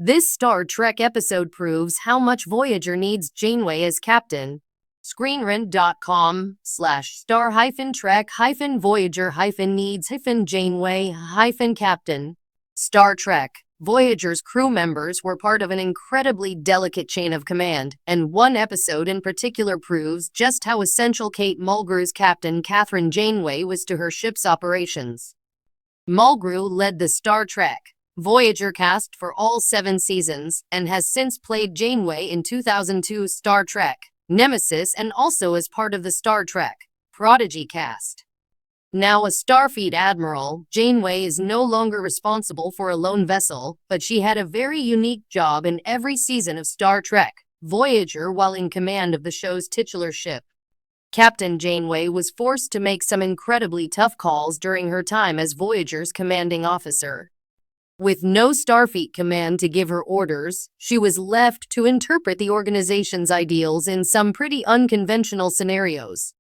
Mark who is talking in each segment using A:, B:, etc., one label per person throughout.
A: This Star Trek episode proves how much Voyager needs Janeway as captain. Screenrant.com/star-Voyager-needs-Janeway-captain. Star Trek. Voyager's crew members were part of an incredibly delicate chain of command, and one episode in particular proves just how essential Kate Mulgrew's captain Kathryn Janeway was to her ship's operations. Mulgrew led the Star Trek Voyager cast for all 7 seasons and has since played Janeway in 2002's Star Trek Nemesis and also as part of the Star Trek Prodigy cast. Now a Starfleet admiral, Janeway is no longer responsible for a lone vessel, but she had a very unique job in every season of Star Trek Voyager while in command of the show's titular ship. Captain Janeway was forced to make some incredibly tough calls during her time as Voyager's commanding officer. With no Starfleet command to give her orders, she was left to interpret the organization's ideals in some pretty unconventional scenarios.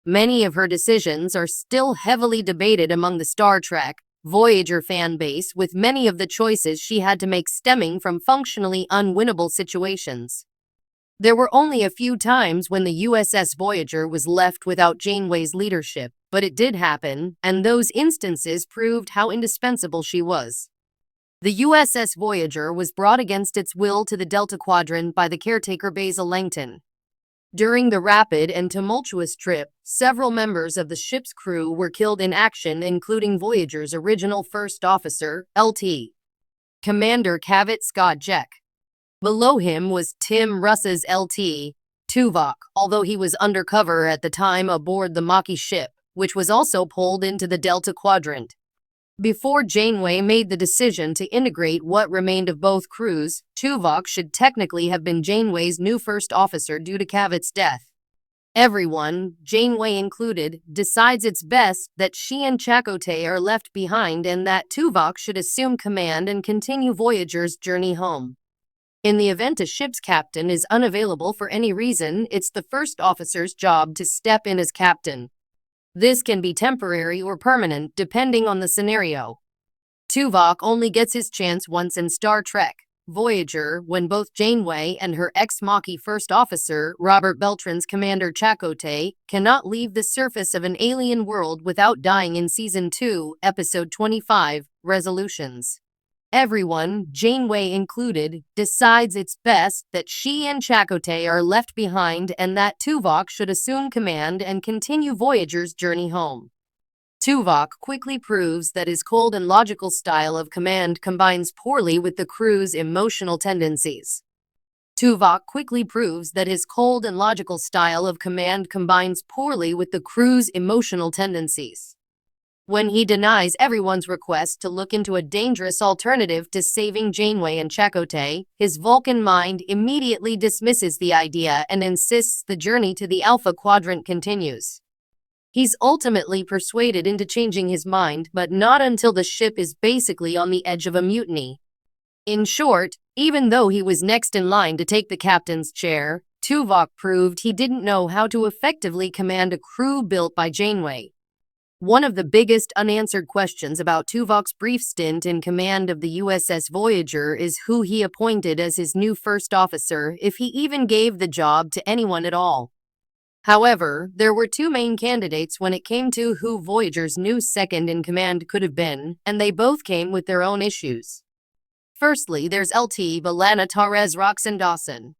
A: Many of her decisions are still heavily debated among the Star Trek Voyager fan base, with many of the choices she had to make stemming from functionally unwinnable situations. There were only a few times when the USS Voyager was left without Janeway's leadership, but it did happen, and those instances proved how indispensable she was. The USS Voyager was brought against its will to the Delta Quadrant by the caretaker Basil Langton. During the rapid and tumultuous trip, several members of the ship's crew were killed in action, including Voyager's original first officer, LT Commander Cavett Scott Jeck. Below him was Tim Russ's LT Tuvok, although he was undercover at the time aboard the Maquis ship, which was also pulled into the Delta Quadrant. Before Janeway made the decision to integrate what remained of both crews, Tuvok should technically have been Janeway's new first officer due to Cavett's death. Everyone, Janeway included, decides it's best that she and Chakotay are left behind and that Tuvok should assume command and continue Voyager's journey home. In the event a ship's captain is unavailable for any reason, it's the first officer's job to step in as captain. This can be temporary or permanent, depending on the scenario. Tuvok only gets his chance once in Star Trek Voyager, when both Janeway and her ex-Maquis first officer, Robert Beltran's Commander Chakotay, cannot leave the surface of an alien world without dying in Season 2, Episode 25, Resolutions. Everyone, Janeway included, decides it's best that she and Chakotay are left behind and that Tuvok should assume command and continue Voyager's journey home. Tuvok quickly proves that his cold and logical style of command combines poorly with the crew's emotional tendencies. When he denies everyone's request to look into a dangerous alternative to saving Janeway and Chakotay, his Vulcan mind immediately dismisses the idea and insists the journey to the Alpha Quadrant continues. He's ultimately persuaded into changing his mind, but not until the ship is basically on the edge of a mutiny. In short, even though he was next in line to take the captain's chair, Tuvok proved he didn't know how to effectively command a crew built by Janeway. One of the biggest unanswered questions about Tuvok's brief stint in command of the USS Voyager is who he appointed as his new first officer, if he even gave the job to anyone at all. However, there were 2 main candidates when it came to who Voyager's new second-in-command could have been, and they both came with their own issues. Firstly, there's LT B'Elanna Torres Roxanne Dawson.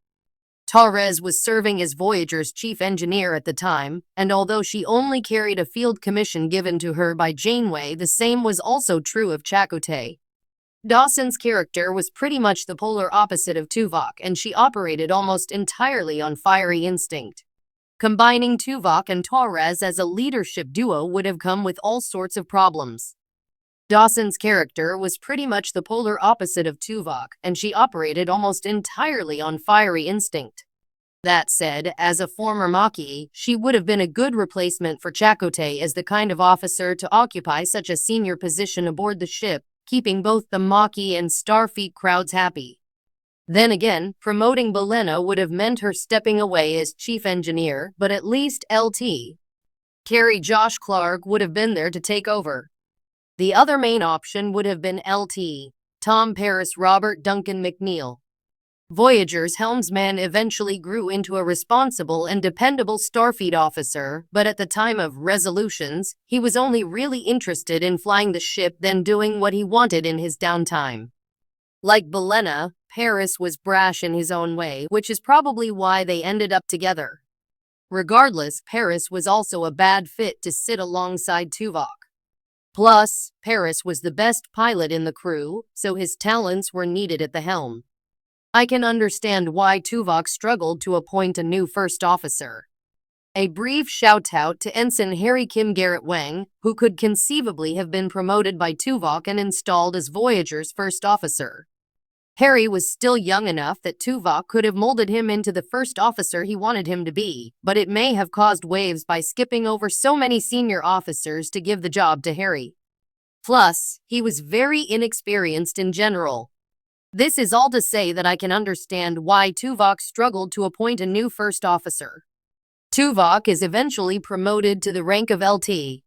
A: Torres was serving as Voyager's chief engineer at the time, and although she only carried a field commission given to her by Janeway, the same was also true of Chakotay. Dawson's character was pretty much the polar opposite of Tuvok, and she operated almost entirely on fiery instinct. Combining Tuvok and Torres as a leadership duo would have come with all sorts of problems. Dawson's character was pretty much the polar opposite of Tuvok, and she operated almost entirely on fiery instinct. That said, as a former Maquis, she would have been a good replacement for Chakotay as the kind of officer to occupy such a senior position aboard the ship, keeping both the Maquis and Starfleet crowds happy. Then again, promoting B'Elanna would have meant her stepping away as chief engineer, but at least LT Carrie Josh Clark would have been there to take over. The other main option would have been LT Tom Paris Robert Duncan McNeil. Voyager's helmsman eventually grew into a responsible and dependable Starfleet officer, but at the time of Resolutions, he was only really interested in flying the ship than doing what he wanted in his downtime. Like B'Elanna, Paris was brash in his own way, which is probably why they ended up together. Regardless, Paris was also a bad fit to sit alongside Tuvok. Plus, Paris was the best pilot in the crew, so his talents were needed at the helm. I can understand why Tuvok struggled to appoint a new first officer. A brief shout-out to Ensign Harry Kim Garrett Wang, who could conceivably have been promoted by Tuvok and installed as Voyager's first officer. Harry was still young enough that Tuvok could have molded him into the first officer he wanted him to be, but it may have caused waves by skipping over so many senior officers to give the job to Harry. Plus, he was very inexperienced in general. This is all to say that I can understand why Tuvok struggled to appoint a new first officer. Tuvok is eventually promoted to the rank of LT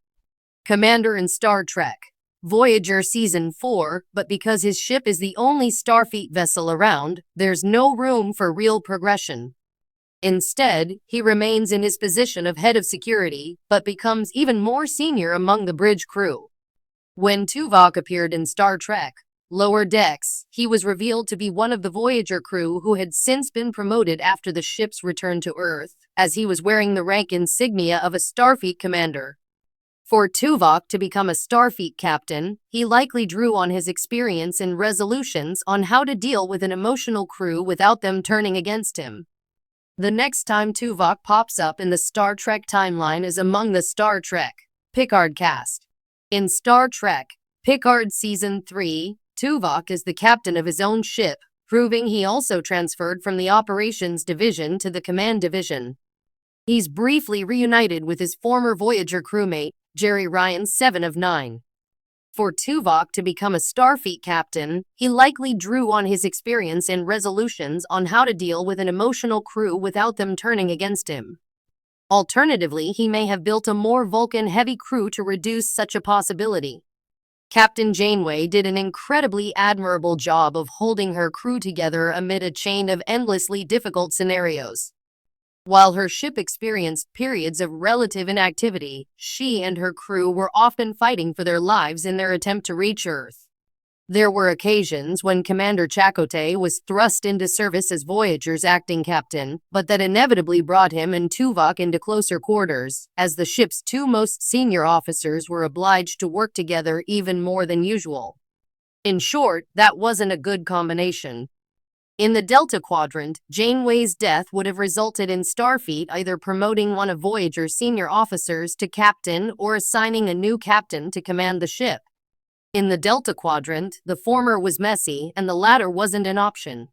A: Commander in Star Trek Voyager Season 4, but because his ship is the only Starfleet vessel around, there's no room for real progression. Instead, he remains in his position of head of security, but becomes even more senior among the bridge crew. When Tuvok appeared in Star Trek Lower Decks, he was revealed to be one of the Voyager crew who had since been promoted after the ship's return to Earth, as he was wearing the rank insignia of a Starfleet commander. For Tuvok to become a Starfleet captain, he likely drew on his experience in Resolutions on how to deal with an emotional crew without them turning against him. The next time Tuvok pops up in the Star Trek timeline is among the Star Trek Picard cast. In Star Trek Picard Season 3, Tuvok is the captain of his own ship, proving he also transferred from the Operations Division to the Command Division. He's briefly reunited with his former Voyager crewmate, Jeri Ryan 7 of 9. For Tuvok to become a Starfleet captain, he likely drew on his experience in Resolutions on how to deal with an emotional crew without them turning against him. Alternatively, he may have built a more Vulcan-heavy crew to reduce such a possibility. Captain Janeway did an incredibly admirable job of holding her crew together amid a chain of endlessly difficult scenarios. While her ship experienced periods of relative inactivity, she and her crew were often fighting for their lives in their attempt to reach Earth. There were occasions when Commander Chakotay was thrust into service as Voyager's acting captain, but that inevitably brought him and Tuvok into closer quarters, as the ship's two most senior officers were obliged to work together even more than usual. In short, that wasn't a good combination. In the Delta Quadrant, Janeway's death would have resulted in Starfleet either promoting one of Voyager's senior officers to captain or assigning a new captain to command the ship. In the Delta Quadrant, the former was messy and the latter wasn't an option.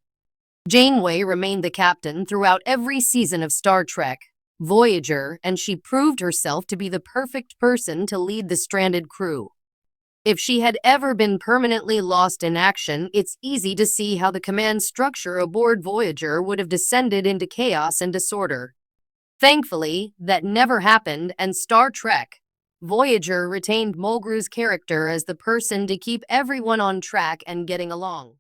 A: Janeway remained the captain throughout every season of Star Trek Voyager, and she proved herself to be the perfect person to lead the stranded crew. If she had ever been permanently lost in action, it's easy to see how the command structure aboard Voyager would have descended into chaos and disorder. Thankfully, that never happened, and Star Trek Voyager retained Mulgrew's character as the person to keep everyone on track and getting along.